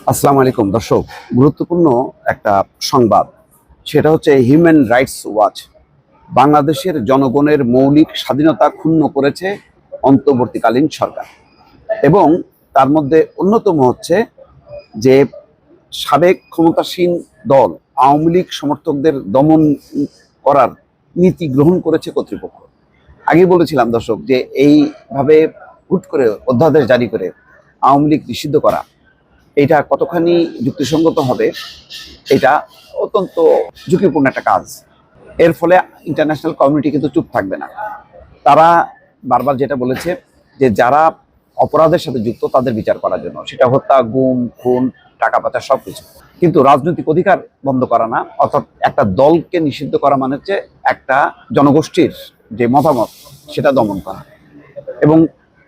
আসসালামু আলাইকুম দর্শক, গুরুত্বপূর্ণ একটা সংবাদ। সেটা হচ্ছে হিউম্যান রাইটস ওয়াচ বাংলাদেশের জনগণের মৌলিক স্বাধীনতা ক্ষুণ্ণ করেছে অন্তর্বর্তীকালীন সরকার। এবং তার মধ্যে অন্যতম হচ্ছে যে সাবেক ক্ষমতাসীন দল আওয়ামী লীগ সমর্থকদের দমন করার নীতি গ্রহণ করেছে কর্তৃপক্ষ। আগে বলেছিলাম দর্শক যে এইভাবে হুট করে অধ্যাদেশ জারি করে আওয়ামী লীগ নিষিদ্ধ করা, এটা কতখানি যুক্তিসঙ্গত হবে, এটা অত্যন্ত ঝুঁকিপূর্ণ একটা কাজ। এর ফলে ইন্টারন্যাশনাল কমিউনিটি কিন্তু চুপ থাকবে না। তারা বারবার যেটা বলেছে যে যারা অপরাধের সাথে যুক্ত তাদের বিচার করার জন্য, সেটা হত্যা, গুম, খুন, টাকা পাচার সবকিছু। কিন্তু রাজনৈতিক অধিকার বন্ধ করা না, অর্থাৎ একটা দলকে নিষিদ্ধ করা মানে হচ্ছে একটা জনগোষ্ঠীর যে মতামত সেটা দমন করা। এবং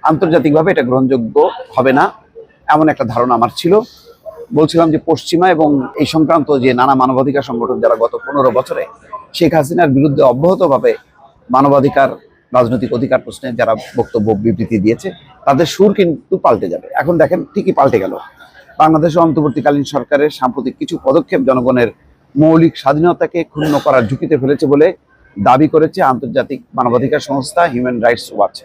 আন্তর্জাতিকভাবে এটা গ্রহণযোগ্য হবে না এমন একটা ধারণা আমার ছিল। বলছিলাম যে পশ্চিমা এবং এই সংক্রান্ত যে নানা মানবাধিকার সংগঠন যারা গত 15 বছরে শেখ হাসিনার বিরুদ্ধে অব্যাহতভাবে মানবাধিকার, রাজনৈতিক অধিকার প্রশ্নে যারা বক্তব্য বিবৃতি দিয়েছে, তাদের সুর কিন্তু পাল্টে যাবে। এখন দেখেন ঠিকই পাল্টে গেল। বাংলাদেশের অন্তর্বর্তীকালীন সরকারের সাম্প্রতিক কিছু পদক্ষেপ জনগণের মৌলিক স্বাধীনতাকে ক্ষুণ্ণ করার ঝুঁকিতে ফেলেছে বলে দাবি করেছে আন্তর্জাতিক মানবাধিকার সংস্থা হিউম্যান রাইটস ওয়াচ।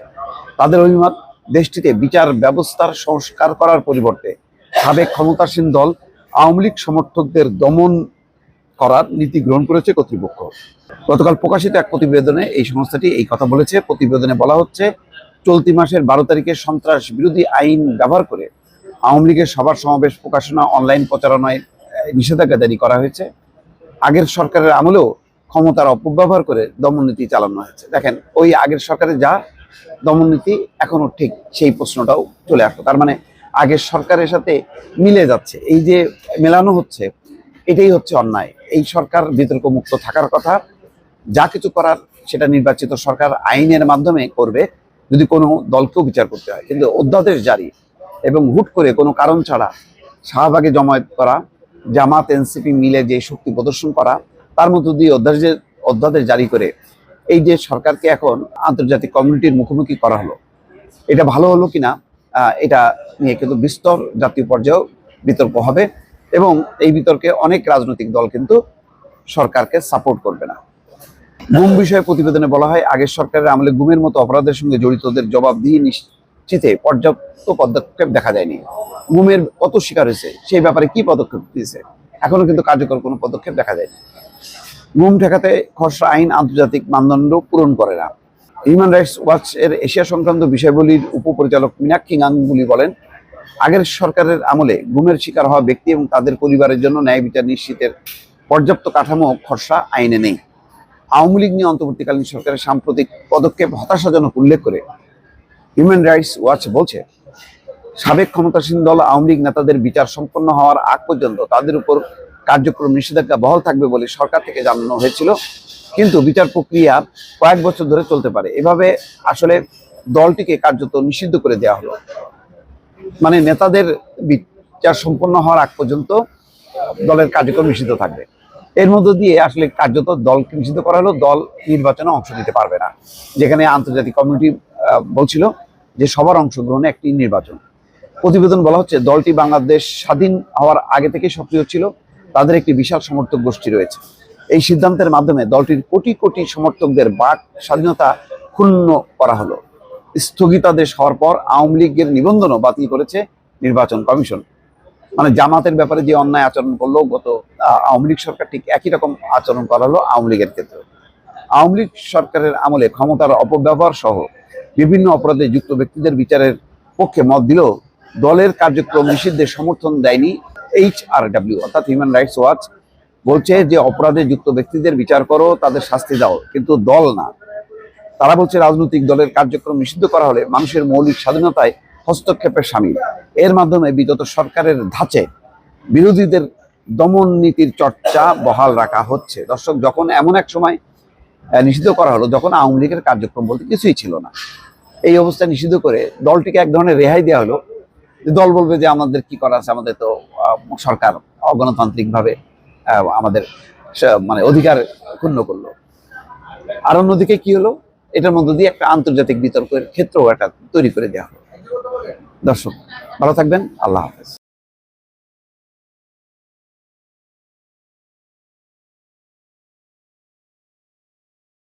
তাদের অভিমত, দেশটিতে বিচার ব্যবস্থার সংস্কার করার পরিবর্তে সাবেক ক্ষমতাসীন দল আওয়ামী লীগ সমর্থকদের দমন করার নীতি গ্রহণ করেছে কর্তৃপক্ষ। গতকাল প্রকাশিত এক প্রতিবেদনে এই সংস্থাটি এই কথা বলেছে। প্রতিবেদনে বলা হচ্ছে, চলতি মাসের 12 তারিখে সন্ত্রাস বিরোধী আইন ব্যবহার করে আওয়ামী লীগের সভার সমাবেশ, প্রকাশনা, অনলাইন প্রচারণায় নিষেধাজ্ঞা জারি করা হয়েছে। আগের সরকারের আমলেও ক্ষমতার অপব্যবহার করে দমন নীতি চালানো হয়েছে। দেখেন, ওই আগের সরকারের যা দমন নীতি এখনো ঠিক সেই প্রশ্নটাও চলে আসলো। তার মানে আগের সরকারের সাথে মিলে যাচ্ছে। এই যে মেলানো হচ্ছে, এটাই হচ্ছে অন্যায়। এই সরকার বিতর্ক মুক্ত থাকার কথা। যা কিছু করার সেটা নির্বাচিত সরকার আইনের মাধ্যমে করবে, যদি কোনো দলকেও বিচার করতে হয়। কিন্তু অধ্যাদেশ জারি এবং হুট করে কোনো কারণ ছাড়া শাহবাগে জমায়েত করা, জামাত এনসিপি মিলে যে শক্তি প্রদর্শন করা, তার মধ্য দিয়ে অধ্যাদেশ জারি করে এই যে সরকারকে এখন আন্তর্জাতিক কমিউনিটির মুখোমুখি করা হলো, এটা ভালো হলো কিনা এটা নিয়ে কিন্তু বিস্তর জাতীয় পর্যায়েও বিতর্ক হবে। এবং এই বিতর্কে অনেক রাজনৈতিক দল কিন্তু সরকারকে সাপোর্ট করবে না। গুম বিষয়ে প্রতিবেদনে বলা হয়, আগের সরকারের আমলে গুমের মতো অপরাধের সঙ্গে জড়িতদের জবাবদিহি নিশ্চিতে পর্যাপ্ত পদক্ষেপ দেখা যায়নি। গুমের কত শিকার হয়েছে সেই ব্যাপারে কি পদক্ষেপ দিয়েছে, এখনো কিন্তু কার্যকর কোনো পদক্ষেপ দেখা যায়নি। গুম ঠেকাতে খসড়া আইন আন্তর্জাতিক মানদণ্ড পূরণ করে না। হিউম্যান রাইটস ওয়াচ এর এশিয়া সংক্রান্ত বিষয়গুলির উপপরিচালক মীনাক্ষী গাঙ্গুলি বলেন, আগের সরকারের আমলে গুমের শিকার হওয়া ব্যক্তি এবং তাদের পরিবারের জন্য ন্যায় বিচার নিশ্চিতের পর্যাপ্ত কাঠামো খসড়া আইনে নেই। আওয়ামী লীগ নিয়ে অন্তর্বর্তীকালীন সরকারের সাম্প্রতিক পদক্ষেপ হতাশাজনক উল্লেখ করে হিউম্যান রাইটস ওয়াচ বলছে, সাবেক ক্ষমতাসীন দল আওয়ামী লীগ নেতাদের বিচার সম্পন্ন হওয়ার আগ পর্যন্ত তাদের উপর কার্যক্রম নিষেধাজ্ঞা বহাল থাকবে বলে সরকার থেকে জানানো হয়েছিল। কিন্তু বিচার প্রক্রিয়া কয়েক বছর ধরে চলতে পারে। এভাবে আসলে দলটিকে কার্যত নিষিদ্ধ করে দেওয়া হলো। মানে নেতাদের বিচার সম্পন্ন হওয়ার আগ পর্যন্ত দলের কার্যক্রম নিষিদ্ধ থাকবে। এর মধ্য দিয়ে আসলে কার্যত দলকে নিষিদ্ধ করা হলো, দল নির্বাচনে অংশ নিতে পারবে না। যেখানে আন্তর্জাতিক কমিউনিটি বলছিল যে সবার অংশগ্রহণে একটি নির্বাচন। প্রতিবেদন বলা হচ্ছে, দলটি বাংলাদেশ স্বাধীন হওয়ার আগে থেকে সক্রিয় ছিল। তাদের একটি বিশাল সমর্থক গোষ্ঠী রয়েছে। এই সিদ্ধান্তের মাধ্যমে দলটির কোটি কোটি সমর্থকদের বাক স্বাধীনতা ক্ষুণ্ণ করা হলো। স্থগিতাদেশ হওয়ার পর আওয়ামী লীগের নিবন্ধনও বাতিল করেছে নির্বাচন কমিশন। মানে জামাতের ব্যাপারে যে অন্যায় আচরণ করলো গত আওয়ামী লীগ সরকার, ঠিক একই রকম আচরণ করা হলো আওয়ামী লীগের ক্ষেত্রে। আওয়ামী লীগ সরকারের আমলে ক্ষমতার অপব্যবহার সহ বিভিন্ন অপরাধে যুক্ত ব্যক্তিদের বিচারের পক্ষে মত দিলেও দলের কার্যক্রম নিষিদ্ধের সমর্থন দেয়নি HRW, অর্থাৎ হিউম্যান রাইটস ওয়াচ বলছে যে অপরাধে যুক্ত ব্যক্তিদের বিচার করো, তাদের শাস্তি দাও, কিন্তু দল না। তারা বলছে রাজনৈতিক দলের কার্যক্রম নিষিদ্ধ করা হলে মানুষের মৌলিক স্বাধীনতায় হস্তক্ষেপের শামিল। এর মাধ্যমে বিগত সরকারের ধাঁচে বিরোধীদের দমন নীতির চর্চা বহাল রাখা হচ্ছে। দর্শক, যখন এমন এক সময় নিষিদ্ধ করা হলো যখন আওয়ামী লীগের কার্যক্রম বলতে কিছুই ছিল না, এই অবস্থায় নিষিদ্ধ করে দলটিকে এক ধরনের রেহাই দেওয়া হলো। দল বলবে যে আমাদের কি করা আছে, আমাদের তো সরকার অগণতান্ত্রিক ভাবে আমাদের মানে অধিকার ক্ষুণ্ণ করলো। আর অন্যদিকে কি হলো, এটার মধ্য দিয়ে একটা আন্তর্জাতিক বিতর্কের ক্ষেত্রেও একটা তৈরি করে দেওয়া হলো। দর্শক, ভালো থাকবেন। আল্লাহ হাফেজ।